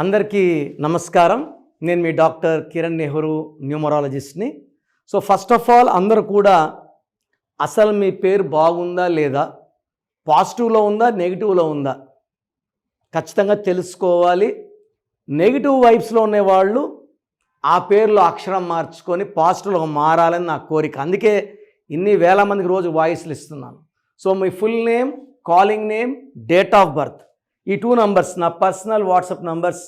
అందరికీ నమస్కారం. నేను మీ డాక్టర్ కిరణ్ నెహ్రూ, న్యూమరాలజిస్ట్ని. సో ఫస్ట్ ఆఫ్ ఆల్ అందరూ కూడా అసలు మీ పేరు బాగుందా లేదా, పాజిటివ్లో ఉందా నెగిటివ్లో ఉందా ఖచ్చితంగా తెలుసుకోవాలి. నెగిటివ్ వైబ్స్లో ఉండేవాళ్ళు ఆ పేరులో అక్షరం మార్చుకొని పాజిటివ్లో మారాలని నా కోరిక. అందుకే ఇన్ని వేల మందికి రోజు వాయిస్లు ఇస్తున్నాను. So me full name, calling name, date of birth, ఈ 2 నంబర్స్ నా personal WhatsApp numbers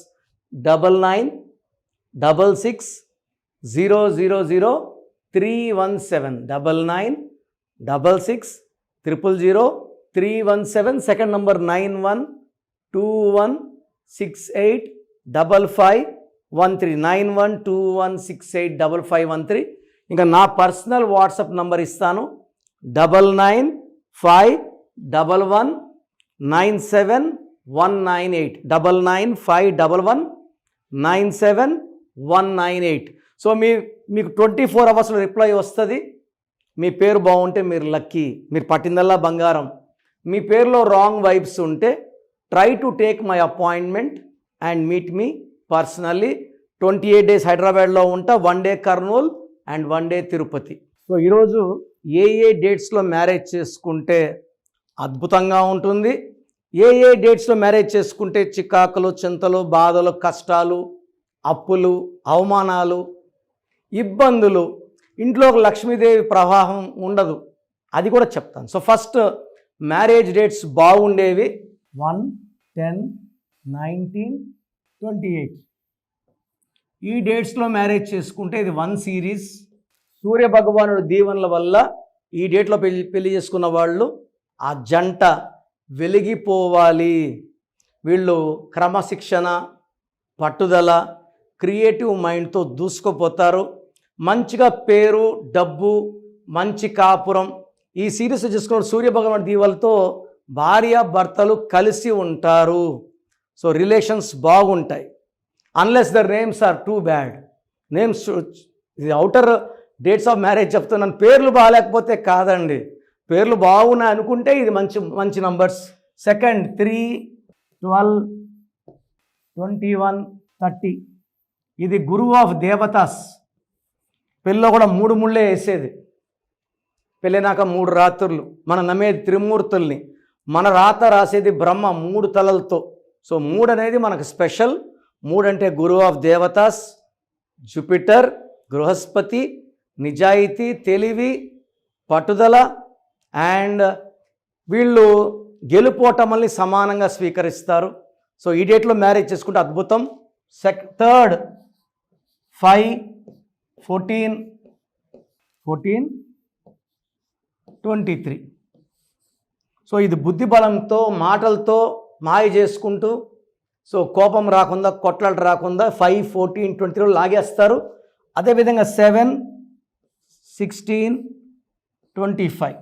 9966000317 9966000317. Second number 9121685513 9121685513. ఇంకా నా పర్సనల్ వాట్సాప్ నంబర్ ఇస్తాను 9951197198 9951197198. సో మీకు 24 అవర్స్లో రిప్లై వస్తుంది. మీ పేరు బాగుంటే మీరు లక్కీ, మీరు పట్టిందల్లా బంగారం. మీ పేరులో రాంగ్ వైబ్స్ ఉంటే try to take my appointment and meet me personally. 28 days హైదరాబాద్లో ఉంటా, 1 day Kurnool and 1 day Tirupati. So ఈరోజు ఏ డేట్స్లో మ్యారేజ్ చేసుకుంటే అద్భుతంగా ఉంటుంది, ఏ డేట్స్లో మ్యారేజ్ చేసుకుంటే చికాకులు, చింతలు, బాధలు, కష్టాలు, అప్పులు, అవమానాలు, ఇబ్బందులు, ఇంట్లో ఒక లక్ష్మీదేవి ప్రవాహం ఉండదు, అది కూడా చెప్తాను. సో ఫస్ట్ మ్యారేజ్ డేట్స్ బాగుండేవి 1, 10, 19, 28. ఈ డేట్స్లో మ్యారేజ్ చేసుకుంటే ఇది 1 సిరీస్. సూర్య భగవానుడు దీవెనల వల్ల ఈ డేట్లో పెళ్లి చేసుకున్న వాళ్ళు ఆ జంట వెలిగిపోవాలి. వీళ్ళు క్రమశిక్షణ, పట్టుదల, క్రియేటివ్ మైండ్తో దూసుకుపోతారు. మంచిగా పేరు, డబ్బు, మంచి కాపురం. ఈ సిరీస్ చేసుకున్న సూర్య భగవానుడి దీవెనలతో భార్య భర్తలు కలిసి ఉంటారు. సో రిలేషన్స్ బాగుంటాయి. Unless the names are too bad. Names ఇది అవుటర్ డేట్స్ ఆఫ్ మ్యారేజ్ చెప్తున్నాను. పేర్లు బాగాలేకపోతే కాదండి, పేర్లు బాగున్నాయి అనుకుంటే ఇది మంచి నంబర్స్. సెకండ్ 3, 12, 21, 30. ఇది గురువు ఆఫ్ దేవతాస్. పెళ్ళిలో కూడా 3 ముళ్ళే వేసేది. పెళ్ళినాక 3 రాత్రులు. మనం నమ్మేది త్రిమూర్తుల్ని, మన రాత రాసేది బ్రహ్మ 3 తలలతో. సో 3 అనేది మనకు స్పెషల్. 3 అంటే గురువు ఆఫ్ దేవతాస్, జూపిటర్, బృహస్పతి, నిజాయితీ, తెలివి, పట్టుదల. అండ్ వీళ్ళు గెలుపోటమల్ని సమానంగా స్వీకరిస్తారు. సో ఈ డేట్లో మ్యారేజ్ చేసుకుంటే అద్భుతం. థర్డ్ 5, 14, 23. సో ఇది బుద్ధి బలంతో, మాటలతో మాయ చేసుకుంటూ, సో కోపం రాకుండా, కొట్లాట రాకుండా 5, 14, 23 లాగేస్తారు. అదేవిధంగా 7, 16, 25.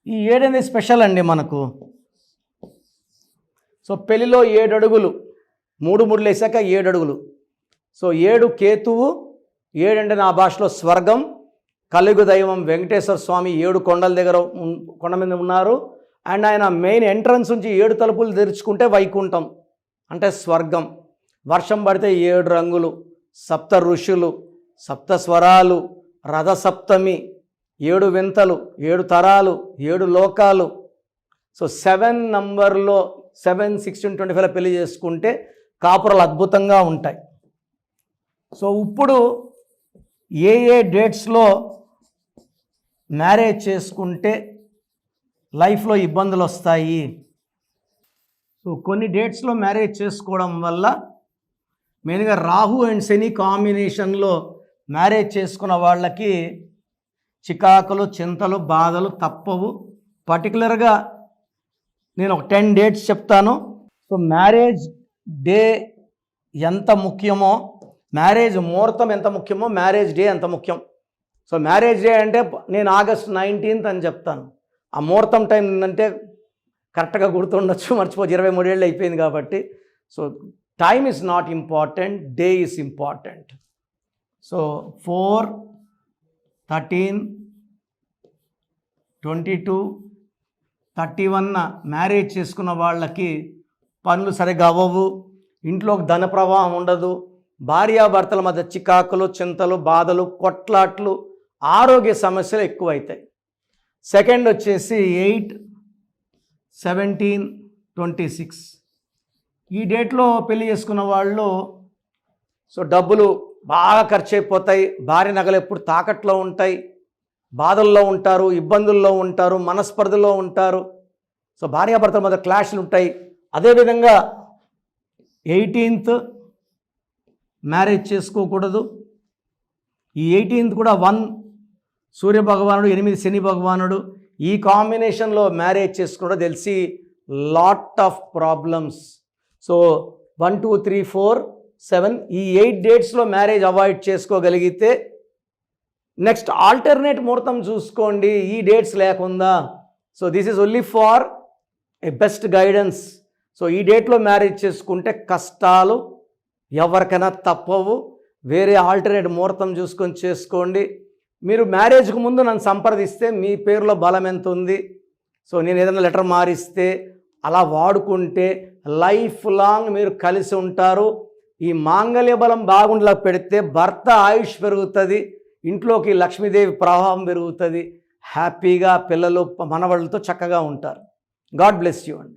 ఈ 7 అనేది స్పెషల్ అండి మనకు. సో పెళ్ళిలో 7 అడుగులు, 3 ముళ్ళు వేసాక 7 అడుగులు. సో 7 కేతువు, 7 అంటే నా భాషలో స్వర్గం. కలియుగ దైవం వెంకటేశ్వర స్వామి 7 కొండల దగ్గర కొండ మీద ఉన్నారు. అండ్ ఆయన మెయిన్ ఎంట్రన్స్ నుంచి 7 తలుపులు తెరుచుకుంటే వైకుంఠం అంటే స్వర్గం. వర్షం పడితే 7 రంగులు, 7 ఋషులు, 7 స్వరాలు, రథసప్తమి, 7 వింతలు, 7 తరాలు, 7 లోకాలు. సో 7 నంబర్లో 7, 16, 25 పెళ్లి చేసుకుంటే కాపురాలు అద్భుతంగా ఉంటాయి. సో ఇప్పుడు ఏ డేట్స్లో మ్యారేజ్ చేసుకుంటే లైఫ్లో ఇబ్బందులు వస్తాయి. సో కొన్ని డేట్స్లో మ్యారేజ్ చేసుకోవడం వల్ల మెయిన్గా రాహు అండ్ శని కాంబినేషన్లో మ్యారేజ్ చేసుకున్న వాళ్ళకి చికాకులు, చింతలు, బాధలు తప్పవు. పర్టికులర్గా నేను ఒక 10 డేట్స్ చెప్తాను. సో మ్యారేజ్ డే ఎంత ముఖ్యమో, మ్యారేజ్ ముహూర్తం ఎంత ముఖ్యమో, మ్యారేజ్ డే ఎంత ముఖ్యం. సో మ్యారేజ్ డే అంటే నేను August 19th అని చెప్తాను. ఆ ముహూర్తం టైం ఏంటంటే కరెక్ట్గా గుర్తుండొచ్చు, మర్చిపోవచ్చు, 23 ఏళ్ళు అయిపోయింది కాబట్టి. So time is not important, day is important. So 4, 13, 22, 31 marriage చేసుకున్న వాళ్ళకి పనులు సరిగా అవ్వవు, ఇంట్లోకి ధన ప్రవాహం ఉండదు, భార్యాభర్తల మధ్య చికాకులు, చింతలు, బాధలు, కొట్లాట్లు, ఆరోగ్య సమస్యలు ఎక్కువైతాయి. సెకండ్ వచ్చేసి 8, 17, 26 ఈ డేట్లో పెళ్లి చేసుకున్న వాళ్ళు సో డబ్బులు బాగా ఖర్చు అయిపోతాయి, భార్య నగలు ఎప్పుడు తాకట్లో ఉంటాయి, బాధల్లో ఉంటారు, ఇబ్బందుల్లో ఉంటారు, మనస్పర్ధలో ఉంటారు. సో భార్యాభర్తల మధ్య క్లాష్లు ఉంటాయి. అదేవిధంగా 18th మ్యారేజ్ చేసుకోకూడదు. ఈ 18th కూడా 1 సూర్య భగవానుడు, 8 శని భగవానుడు, ఈ కాంబినేషన్లో మ్యారేజ్ చేసుకోవడం తెలిసి లాట్ ఆఫ్ ప్రాబ్లమ్స్. సో 1, 2, 3, 4, 7 ఈ 8 డేట్స్లో మ్యారేజ్ అవాయిడ్ చేసుకోగలిగితే నెక్స్ట్ ఆల్టర్నేట్ ముహూర్తం చూసుకోండి, ఈ డేట్స్ లేకుండా. So this is only for A best guidance. So ఈ డేట్లో మ్యారేజ్ చేసుకుంటే కష్టాలు ఎవరికైనా తప్పవు. వేరే ఆల్టర్నేట్ ముహూర్తం చూసుకొని చేసుకోండి. మీరు మ్యారేజ్కు ముందు నన్ను సంప్రదిస్తే మీ పేరులో బలం ఎంత ఉంది, సో నేను ఏదైనా లెటర్ మారిస్తే అలా వాడుకుంటే లైఫ్ లాంగ్ మీరు కలిసి ఉంటారు. ఈ మాంగళ్య బలం బాగుండలా పెడితే భర్త ఆయుష్ పెరుగుతుంది, ఇంట్లోకి లక్ష్మీదేవి ప్రభావం పెరుగుతుంది, హ్యాపీగా పిల్లలు మనవళ్ళతో చక్కగా ఉంటారు. గాడ్ బ్లెస్ యూ అండి.